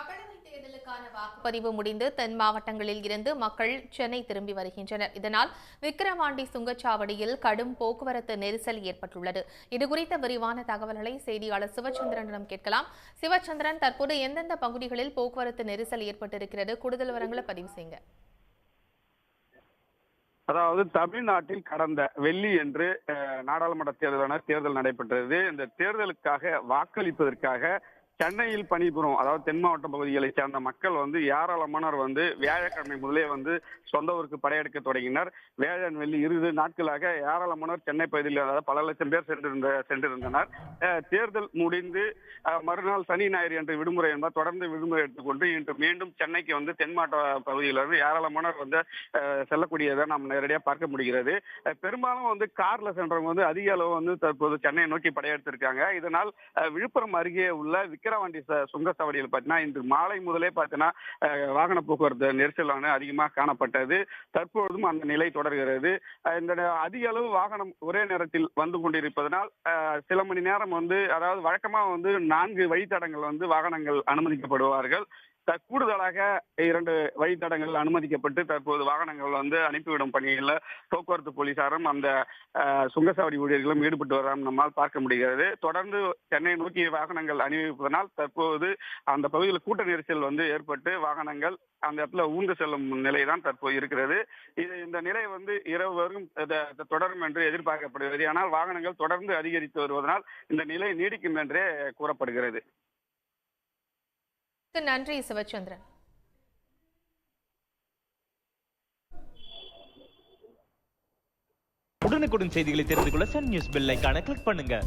மக்களவைத் தேர்தலுக்கான வாக்குப்பதிவு முடிந்து தென் மாவட்டங்களில் இருந்து மக்கள் சென்னை திரும்பி வருகின்றனர். இதனால் விக்கிரவாண்டி சுங்கச்சாவடியில் கடும் போக்குவரத்து நெரிசல் ஏற்பட்டுள்ளது. இதுகுறித்த விரிவான தகவல்களை செய்தியாளர் சிவச்சந்திரனிடம் கேட்கலாம். சிவச்சந்திரன், தற்போது எந்தெந்த பகுதிகளில் போக்குவரத்து நெரிசல் ஏற்பட்டிருக்கிறது? கூடுதல் விவரங்களை பதிவு செய்யுங்க. அதாவது தமிழ்நாட்டில் கடந்த வெள்ளியன்று நாடாளுமன்ற தேர்தல் நடைபெற்றது. இந்த தேர்தலுக்காக வாக்களிப்பதற்காக சென்னையில் பணிபுரியும் அதாவது தென் மாவட்ட பகுதிகளைச் சேர்ந்த மக்கள் ஏராளமானோர் வியாழக்கிழமை முதலே சொந்த ஊருக்கு படையெடுக்க தொடங்கினர். வியாழன் வெள்ளி 2 நாட்களாக ஏராளமானோர் சென்னை பகுதியில் அதாவது பல லட்சம் பேர் சென்றிருந்தனர். தேர்தல் முடிந்து மறுநாள் சனி ஞாயிறு என்று விடுமுறை என்பதால் தொடர்ந்து விடுமுறை எடுத்துக்கொண்டு இன்று மீண்டும் சென்னைக்கு தென் மாவட்ட பகுதியிலிருந்து ஏராளமானோர் செல்லக்கூடியதை நாம் நேரடியாக பார்க்க முடிகிறது. பெரும்பாலும் கார்ல சென்றவங்க அதிக அளவு தற்போது சென்னையை நோக்கி படையெடுத்திருக்காங்க. இதனால் விழுப்புரம் அருகே உள்ள விக்கிரவாண்டி சுங்கச்சாவடியில் பார்த்தீங்கன்னா இன்று மாலை முதலே பார்த்தீங்கன்னா வாகன போக்குவரத்து நெரிசல் அதிகமாக காணப்பட்டது. தற்பொழுதும் அந்த நிலை தொடர்கிறது. இந்த அதிக அளவு வாகனம் ஒரே நேரத்தில் வந்து கொண்டிருப்பதனால் சில மணி நேரம் அதாவது வழக்கமாக 4 வழித்தடங்கள் வாகனங்கள் அனுமதிக்கப்படுவார்கள். கூடுதலாக 2 வழித்தடங்கள் அனுமதிக்கப்பட்டு தற்போது வாகனங்கள் அனுப்பிவிடும் பணியில் போக்குவரத்து போலீசாரும் அந்த சுங்கச்சாவடி ஊழியர்களும் ஈடுபட்டு வராமல் நம்மால் பார்க்க முடிகிறது. தொடர்ந்து சென்னை நோக்கி வாகனங்கள் அனுமதிப்பதனால் தற்போது அந்த பகுதியில் கூட்ட நெரிசல் ஏற்பட்டு வாகனங்கள் அந்த இடத்துல ஊர்ந்து செல்லும் நிலைதான் தற்போது இருக்கிறது. இந்த நிலை இரவு வரும் தொடரும் என்று எதிர்பார்க்கப்படுகிறது. ஆனால் வாகனங்கள் தொடர்ந்து அதிகரித்து வருவதனால் இந்த நிலை நீடிக்கும் என்றே கூறப்படுகிறது. நன்றி சிவச்சந்திரன். உடனுக்குடன் செய்திகளை தெரிந்து கொள்ள சன் நியூஸ் பெல் ஐகானை கிளிக் பண்ணுங்க.